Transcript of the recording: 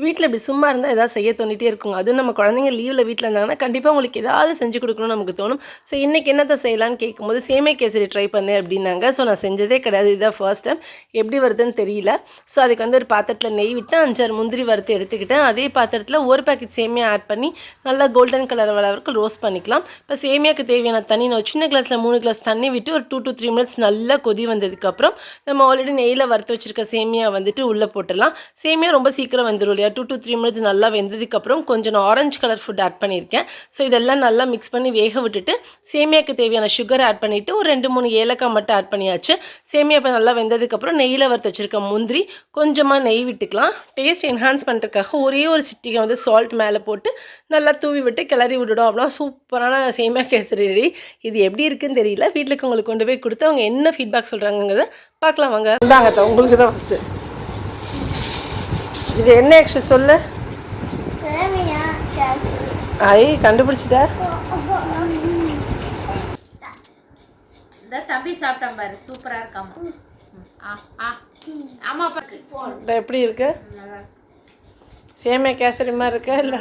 வீட்டில் இப்படி சும்மா இருந்தால் எதாவது செய்ய தோண்டிகிட்டே இருக்குங்க. அதுவும் நம்ம குழந்தைங்க லீவில் வீட்டில் இருந்தாங்கன்னா கண்டிப்பாக உங்களுக்கு ஏதாவது செஞ்சு கொடுக்கணும்னு நமக்கு தோணும். ஸோ இன்றைக்கி என்னத்தை செய்யலான்னு கேட்கும்போது சேமியா கேசரி ட்ரை பண்ணேன் அப்படின்னாங்க. ஸோ நான் செஞ்சதே கிடையாது, இதுதான் ஃபர்ஸ்ட் டைம். எப்படி வருதுன்னு தெரியல. ஸோ அதுக்கு வந்து ஒரு பாத்திரத்தில் நெய் விட்டு 5-6 முந்திரி வறுத்து எடுத்துக்கிட்டேன். அதே பாத்திரத்தில் ஒரு பேக்கெட் சேமியா ஆட் பண்ணி நல்லா கோல்டன் கலர் வர வரைக்கும் ரோஸ்ட் பண்ணிக்கலாம். இப்போ சேமியாவுக்கு தேவையான தண்ணி நான் சின்ன கிளாஸில் 3 கிளாஸ் தண்ணி விட்டு ஒரு 2 to 3 மினிட்ஸ் நல்லா கொதி வந்ததுக்கப்புறம் நம்ம ஆல்ரெடி நெய்யில் வறுத்து வச்சுருக்க சேமியா வந்துட்டு உள்ளே போட்டுடலாம். சேமியா ரொம்ப சீக்கிரம் வந்துடும் இல்லையா. 2 to 3 மினிட்ஸ் நல்லா வெந்ததுக்கப்புறம் கொஞ்சம் நான் ஆரஞ்சு கலர் ஃபுட் ஆட் பண்ணியிருக்கேன். ஸோ இதெல்லாம் நல்லா மிக்ஸ் பண்ணி வேக விட்டுட்டு சேமியாவுக்கு தேவையான சுகர் ஆட் பண்ணிவிட்டு ஒரு 2-3 ஏலக்காய் மட்டும் ஆட் பண்ணியாச்சு. சேமியா இப்போ நல்லா வெந்ததுக்கப்புறம் நெய்யில் வறுத்து வச்சுருக்க முந்திரி கொஞ்சமாக நெய் விட்டுக்கலாம். டேஸ்ட் என்ஹான்ஸ் பண்ணுறதுக்காக ஒரே ஒரு சிட்டிகை வந்து சால்ட் மேலே போட்டு நல்லா தூவி விட்டு கிளறி விட்டுடும். அப்படின்னா சூப்பரான சேமியா கேசரி ரெடி. இது எப்படி இருக்குன்னு தெரியல. வீட்டுக்கு உங்களுக்கு கொண்டு போய் கொடுத்து அவங்க என்ன ஃபீட்பேக் சொல்கிறாங்கிறத பார்க்கலாம் வாங்க. இந்தாங்க உங்களுக்கு தான் ஃபஸ்ட்டு. இது என்ன ஆக்சுவலி சொல்லு. ஐ கண்டுபிடிச்சிட்டா. தம்பி சாப்பிட்டான் பாரு, சூப்பரா இருக்காமா. ஆமா எப்படி இருக்கு? சேமியா கேசரி மாதிரி இருக்கா இல்லை?